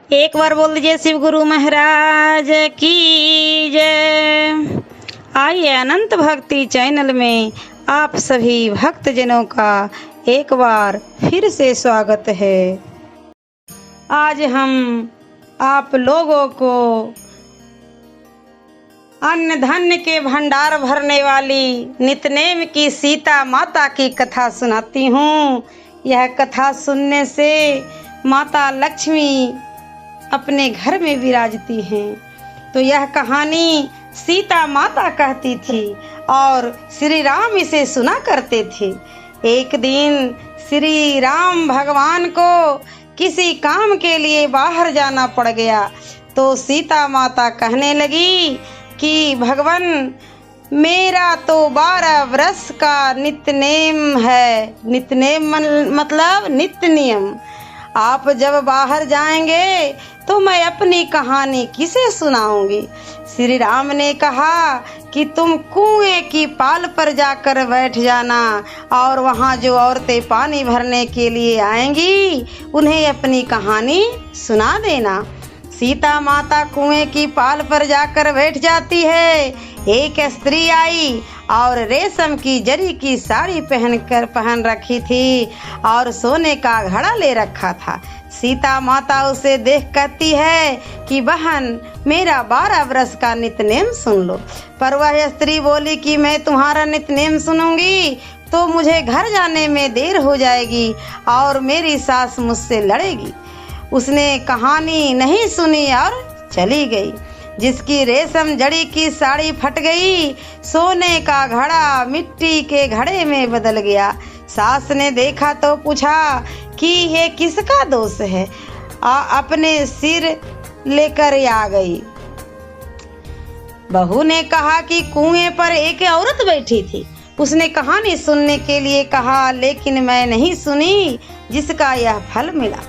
एक बार बोल दीजिए शिव गुरु महाराज की जय। आइए अनंत भक्ति चैनल में आप सभी भक्तजनों का एक बार फिर से स्वागत है। आज हम आप लोगों को अन्न धन्य के भंडार भरने वाली नितनेम की सीता माता की कथा सुनाती हूँ। यह कथा सुनने से माता लक्ष्मी अपने घर में विराजती हैं। तो यह कहानी सीता माता कहती थी और श्री राम इसे सुना करते थे। एक दिन श्री राम भगवान को किसी काम के लिए बाहर जाना पड़ गया। तो सीता माता कहने लगी कि भगवान, मेरा तो 12 वर्ष का नित्यनेम है। नित्यनेम मतलब नित्य नियम। आप जब बाहर जाएंगे तो मैं अपनी कहानी किसे सुनाऊंगी। श्री राम ने कहा कि तुम कुएं की पाल पर जाकर बैठ जाना और वहाँ जो औरतें पानी भरने के लिए आएंगी उन्हें अपनी कहानी सुना देना। सीता माता कुएं की पाल पर जाकर बैठ जाती है। एक स्त्री आई और रेशम की जरी की साड़ी पहन रखी थी और सोने का घड़ा ले रखा था। सीता माता उसे देख कहती है कि बहन, मेरा 12 वर्ष का नित्यनेम सुन लो। पर वह स्त्री बोली कि मैं तुम्हारा नित्यनेम सुनूंगी तो मुझे घर जाने में देर हो जाएगी और मेरी सास मुझसे लड़ेगी। उसने कहानी नहीं सुनी और चली गई। जिसकी रेशम जड़ी की साड़ी फट गई, सोने का घड़ा मिट्टी के घड़े में बदल गया। सास ने देखा तो पूछा कि ये किसका दोष है। अपने सिर लेकर आ गई। बहू ने कहा कि कुएं पर एक औरत बैठी थी। उसने कहानी सुनने के लिए कहा, लेकिन मैं नहीं सुनी जिसका यह फल मिला।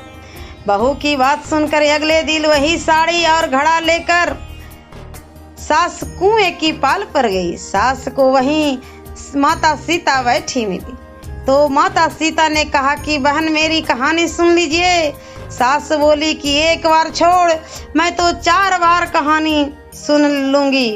बहू की बात सुनकर अगले दिन वही साड़ी और घड़ा लेकर सास कुएं की पाल पर गई। सास को वहीं माता सीता बैठी मिली। तो माता सीता ने कहा कि बहन, मेरी कहानी सुन लीजिए। सास बोली कि एक बार छोड़, मैं तो 4 बार कहानी सुन लूंगी।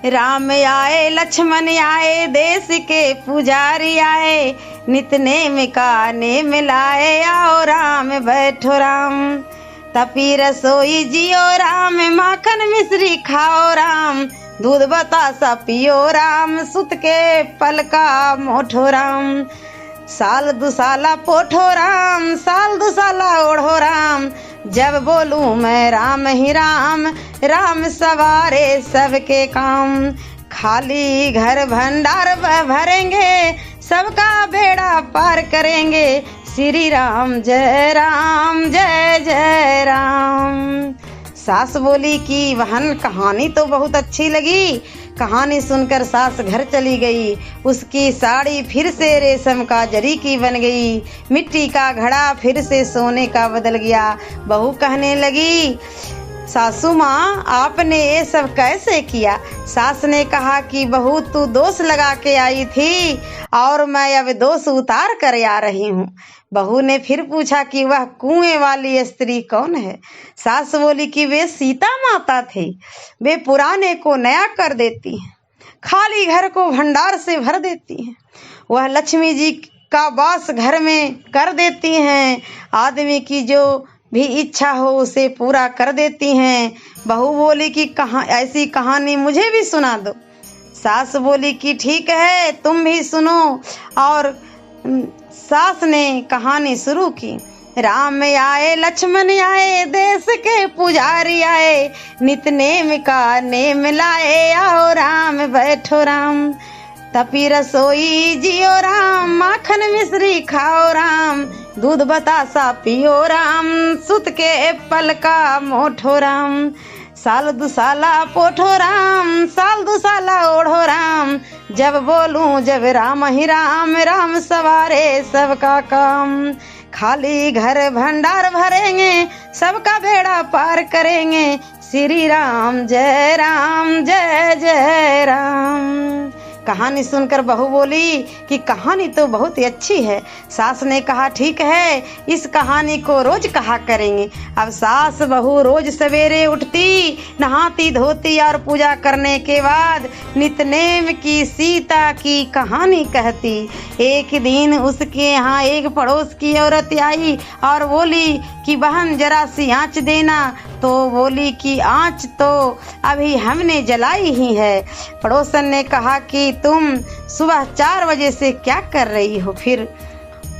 राम आए, लक्ष्मण आए, देश के पुजारी आए, नितनेम का नेम लाए, आओ राम बैठो राम, तपी रसोई जियो राम, माखन मिश्री खाओ राम, दूध बतासा पियो राम, सुत के पलका मोठो राम, साल दुसाला पोठो राम, साल दुसाला ओढ़ो राम, जब बोलूं मैं राम ही राम, राम सवारे सबके काम, खाली घर भंडार भरेंगे, सबका बेड़ा पार करेंगे, श्री राम जय राम जय जय राम। सास बोली कि बहन, कहानी तो बहुत अच्छी लगी। कहानी सुनकर सास घर चली गई। उसकी साड़ी फिर से रेशम का जरी की बन गई। मिट्टी का घड़ा फिर से सोने का बदल गया। बहू कहने लगी, सासू माँ, आपने ये सब कैसे किया। सास ने कहा कि बहू, तू दोष लगा के आई थी और मैं अब दोष उतार कर आ रही हूँ। बहू ने फिर पूछा कि वह कुएं वाली स्त्री कौन है। सास बोली कि वे सीता माता थे। वे पुराने को नया कर देती हैं, खाली घर को भंडार से भर देती हैं। वह लक्ष्मी जी का वास घर में कर देती हैं। आदमी की जो भी इच्छा हो उसे पूरा कर देती हैं। बहू बोली कि ऐसी कहानी मुझे भी सुना दो। सास बोली कि ठीक है, तुम भी सुनो। और सास ने कहानी शुरू की। राम आए, लक्ष्मण आए, देश के पुजारी आए, नितनेम का नेम लाए, आओ राम बैठो राम, तपी रसोई जियो राम, माखन मिश्री खाओ राम, दूध बतासा पियो राम, सुत के पलका मोठो राम, साल दुसाला पोठो राम, साल दुसाला ओढ़ो राम, जब बोलूं जब राम ही राम, राम सवारे सबका काम, खाली घर भंडार भरेंगे, सबका बेड़ा पार करेंगे, श्री राम जय जय राम। कहानी सुनकर बहू बोली कि कहानी तो बहुत ही अच्छी है। सास ने कहा ठीक है, इस कहानी को रोज कहा करेंगे। अब सास बहू रोज सवेरे उठती, नहाती धोती और पूजा करने के बाद नितनेम की सीता की कहानी कहती। एक दिन उसके यहाँ एक पड़ोस की औरत आई और बोली कि बहन जरा सी आँच देना। तो बोली कि आँच तो अभी हमने जलाई ही है। पड़ोसन ने कहा कि तुम सुबह 4 बजे से क्या कर रही हो? फिर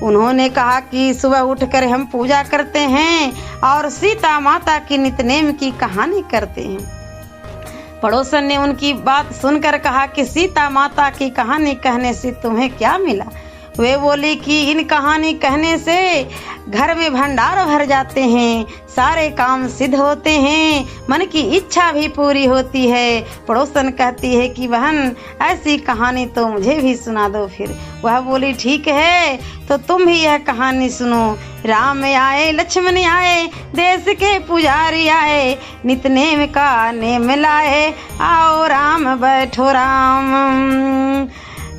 उन्होंने कहा कि सुबह उठकर हम पूजा करते हैं और सीता माता की नितनेम की कहानी करते हैं। पड़ोसन ने उनकी बात सुनकर कहा कि सीता माता की कहानी कहने से तुम्हें क्या मिला? वे बोली कि इन कहानी कहने से घर में भंडार भर जाते हैं, सारे काम सिद्ध होते हैं, मन की इच्छा भी पूरी होती है। पड़ोसन कहती है कि बहन ऐसी कहानी तो मुझे भी सुना दो। फिर वह बोली ठीक है, तो तुम भी यह कहानी सुनो। राम आए लक्ष्मण आए, देश के पुजारी आए, नितनेम का नेम लाए, आओ राम बैठो राम।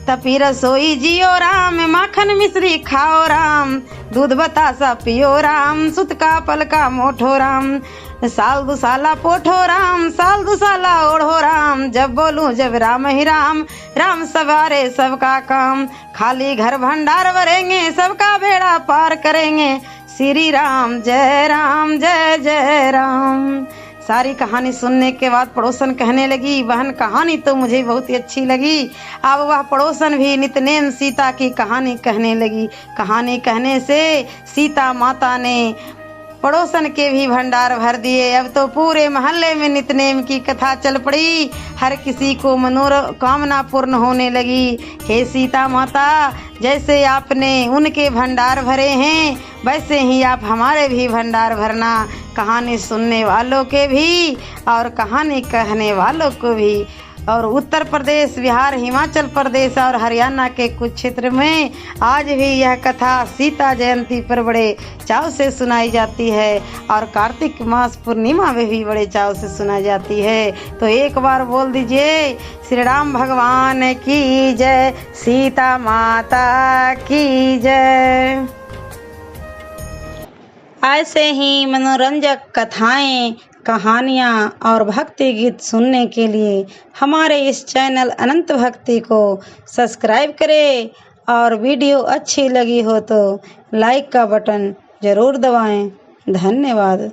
तपी रसोई जियो राम, माखन मिश्री खाओ राम, दूध बतासा पियो राम, सुत का पल का मोठो राम, साल दुसाला पोठो राम, साल दुसाला ओढ़ो राम, जब बोलूं जब राम ही राम, राम सवारे सबका काम, खाली घर भंडार भरेंगे, सबका बेड़ा पार करेंगे, श्री राम जय जय राम। सारी कहानी सुनने के बाद पड़ोसन कहने लगी बहन कहानी तो मुझे बहुत ही अच्छी लगी। अब वह पड़ोसन भी नितनेम सीता की कहानी कहने लगी। कहानी कहने से सीता माता ने पड़ोसन के भी भंडार भर दिए। अब तो पूरे मोहल्ले में नितनेम की कथा चल पड़ी, हर किसी को मनोकामना पूर्ण होने लगी। हे सीता माता, जैसे आपने उनके भंडार भरे हैं वैसे ही आप हमारे भी भंडार भरना, कहानी सुनने वालों के भी और कहानी कहने वालों को भी। और उत्तर प्रदेश, बिहार, हिमाचल प्रदेश और हरियाणा के कुछ क्षेत्र में आज भी यह कथा सीता जयंती पर बड़े चाव से सुनाई जाती है और कार्तिक मास पूर्णिमा में भी बड़े चाव से सुनाई जाती है। तो एक बार बोल दीजिए श्री राम भगवान की जय, सीता माता की जय। ऐसे ही मनोरंजक कथाएं, कहानियाँ और भक्ति गीत सुनने के लिए हमारे इस चैनल अनंत भक्ति को सब्सक्राइब करें और वीडियो अच्छी लगी हो तो लाइक का बटन ज़रूर दबाएं। धन्यवाद।